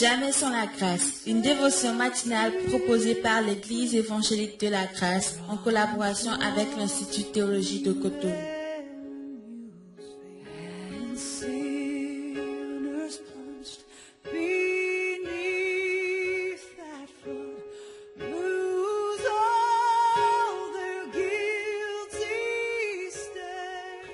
Jamais sans la grâce, une dévotion matinale proposée par l'Église évangélique de la grâce en collaboration avec l'Institut de théologie de Cotonou.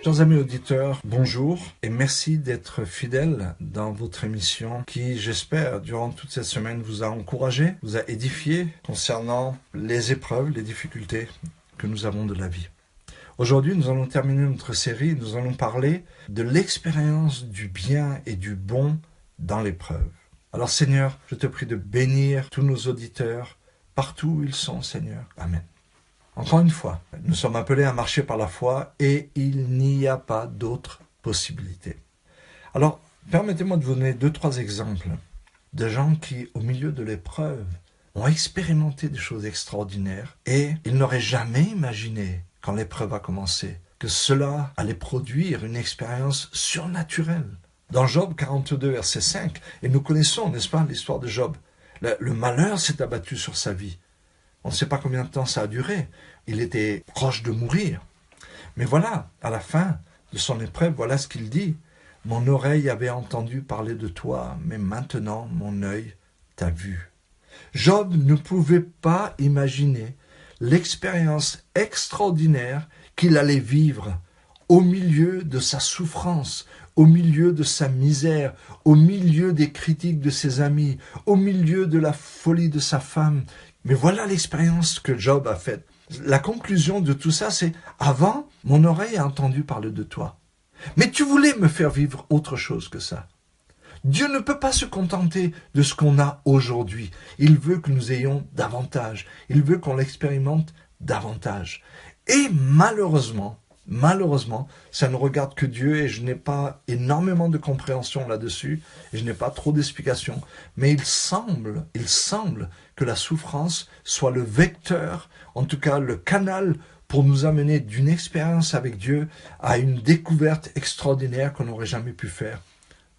Chers amis auditeurs, bonjour et merci d'être fidèles dans votre émission qui, j'espère, durant toute cette semaine vous a encouragé, vous a édifié concernant les épreuves, les difficultés que nous avons de la vie. Aujourd'hui, nous allons terminer notre série, nous allons parler de l'expérience du bien et du bon dans l'épreuve. Alors Seigneur, je te prie de bénir tous nos auditeurs partout où ils sont, Seigneur. Amen. Encore une fois, nous sommes appelés à marcher par la foi et il n'y a pas d'autre possibilité. Alors, permettez-moi de vous donner 2-3 exemples de gens qui, au milieu de l'épreuve, ont expérimenté des choses extraordinaires et ils n'auraient jamais imaginé, quand l'épreuve a commencé, que cela allait produire une expérience surnaturelle. Dans Job 42, verset 5, et nous connaissons, n'est-ce pas, l'histoire de Job, le malheur s'est abattu sur sa vie. On ne sait pas combien de temps ça a duré. Il était proche de mourir. Mais voilà, à la fin de son épreuve, voilà ce qu'il dit. « Mon oreille avait entendu parler de toi, mais maintenant mon œil t'a vu. » Job ne pouvait pas imaginer l'expérience extraordinaire qu'il allait vivre au milieu de sa souffrance, au milieu de sa misère, au milieu des critiques de ses amis, au milieu de la folie de sa femme. Mais voilà l'expérience que Job a faite. La conclusion de tout ça, c'est « Avant, mon oreille a entendu parler de toi. Mais tu voulais me faire vivre autre chose que ça. » Dieu ne peut pas se contenter de ce qu'on a aujourd'hui. Il veut que nous ayons davantage. Il veut qu'on l'expérimente davantage. Et malheureusement, ça ne regarde que Dieu et je n'ai pas énormément de compréhension là-dessus et je n'ai pas trop d'explications. Mais il semble que la souffrance soit le vecteur, en tout cas le canal pour nous amener d'une expérience avec Dieu à une découverte extraordinaire qu'on n'aurait jamais pu faire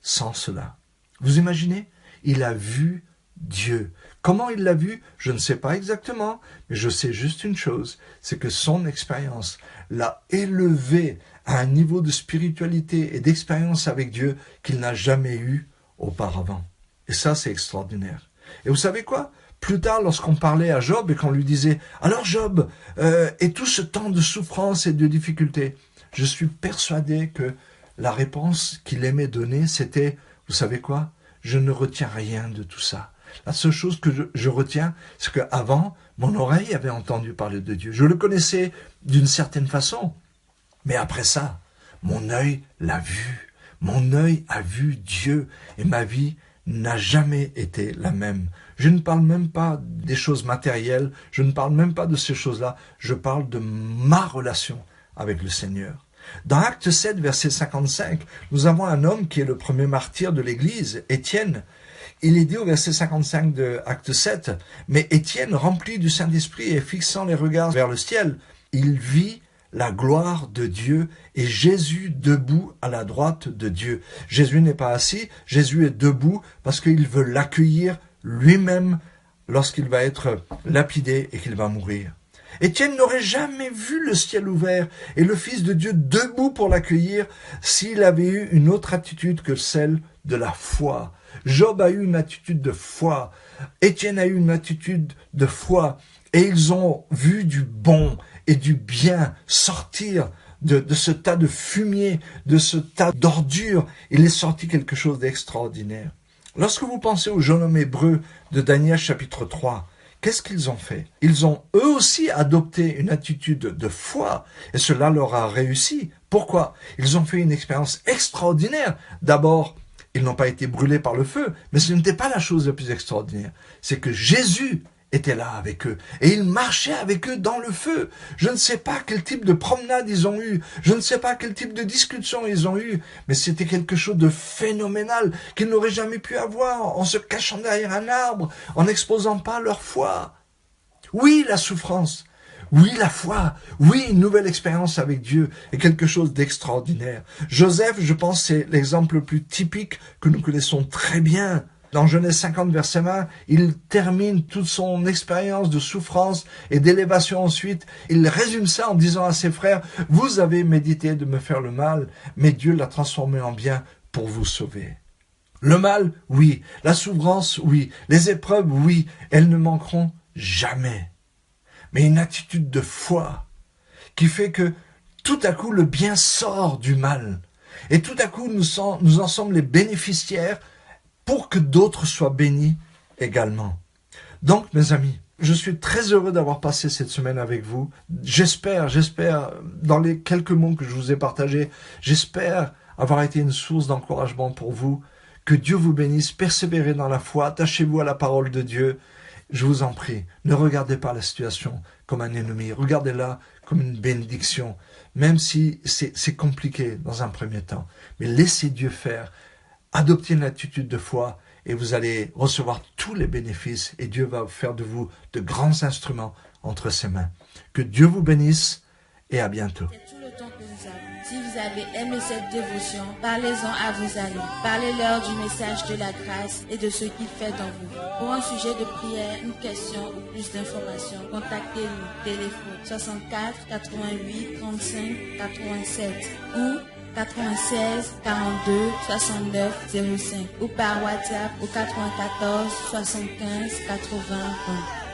sans cela. Vous imaginez? Il a vu Dieu. Comment il l'a vu? Je ne sais pas exactement, mais je sais juste une chose, c'est que son expérience l'a élevé à un niveau de spiritualité et d'expérience avec Dieu qu'il n'a jamais eu auparavant. Et ça, c'est extraordinaire. Et vous savez quoi? Plus tard, lorsqu'on parlait à Job et qu'on lui disait « Alors Job, et tout ce temps de souffrance et de difficulté ?» Je suis persuadé que la réponse qu'il aimait donner, c'était « Vous savez quoi? Je ne retiens rien de tout ça. La seule chose que je retiens, c'est qu'avant, mon oreille avait entendu parler de Dieu. Je le connaissais d'une certaine façon. Mais après ça, mon œil l'a vu. Mon œil a vu Dieu et ma vie n'a jamais été la même. Je ne parle même pas des choses matérielles, je ne parle même pas de ces choses-là, je parle de ma relation avec le Seigneur. Dans Acte 7, verset 55, nous avons un homme qui est le premier martyr de l'Église, Étienne. Il est dit au verset 55 de Acte 7, « Mais Étienne, rempli du Saint-Esprit et fixant les regards vers le ciel, il vit la gloire de Dieu et Jésus debout à la droite de Dieu. » Jésus n'est pas assis, Jésus est debout parce qu'il veut l'accueillir lui-même lorsqu'il va être lapidé et qu'il va mourir. Étienne n'aurait jamais vu le ciel ouvert et le Fils de Dieu debout pour l'accueillir s'il avait eu une autre attitude que celle de la foi. Job a eu une attitude de foi, Étienne a eu une attitude de foi et ils ont vu du bon et du bien sortir de ce tas de fumier, de ce tas d'ordures. Il est sorti quelque chose d'extraordinaire. Lorsque vous pensez au jeune homme hébreu de Daniel chapitre 3, qu'est-ce qu'ils ont fait? Ils ont eux aussi adopté une attitude de foi et cela leur a réussi. Pourquoi? Ils ont fait une expérience extraordinaire. D'abord, ils n'ont pas été brûlés par le feu, mais ce n'était pas la chose la plus extraordinaire. C'est que Jésus était là avec eux et il marchait avec eux dans le feu. Je ne sais pas quel type de promenade ils ont eu, je ne sais pas quel type de discussion ils ont eu, mais c'était quelque chose de phénoménal qu'ils n'auraient jamais pu avoir en se cachant derrière un arbre, en n'exposant pas leur foi. Oui, la souffrance, oui, la foi, oui, une nouvelle expérience avec Dieu est quelque chose d'extraordinaire. Joseph, je pense, c'est l'exemple le plus typique que nous connaissons très bien. Dans Genèse 50, verset 1, il termine toute son expérience de souffrance et d'élévation ensuite. Il résume ça en disant à ses frères, « Vous avez médité de me faire le mal, mais Dieu l'a transformé en bien pour vous sauver. » Le mal, oui. La souffrance, oui. Les épreuves, oui. Elles ne manqueront jamais. Mais une attitude de foi qui fait que tout à coup le bien sort du mal. Et tout à coup nous en sommes les bénéficiaires pour que d'autres soient bénis également. Donc, mes amis, je suis très heureux d'avoir passé cette semaine avec vous. J'espère, dans les quelques mots que je vous ai partagés, j'espère avoir été une source d'encouragement pour vous. Que Dieu vous bénisse, persévérez dans la foi, attachez-vous à la parole de Dieu. Je vous en prie, ne regardez pas la situation comme un ennemi, regardez-la comme une bénédiction, même si c'est compliqué dans un premier temps. Mais laissez Dieu faire. Adoptez une attitude de foi et vous allez recevoir tous les bénéfices et Dieu va faire de vous de grands instruments entre ses mains. Que Dieu vous bénisse et à bientôt. C'est tout le temps que nous avons. Si vous avez aimé cette dévotion, parlez-en à vos amis. Parlez-leur du message de la grâce et de ce qu'il fait dans vous. Pour un sujet de prière, une question ou plus d'informations, contactez-nous. Téléphone 64 88 35 87 ou 96 42 69 05 ou par WhatsApp au 94 75 80 20.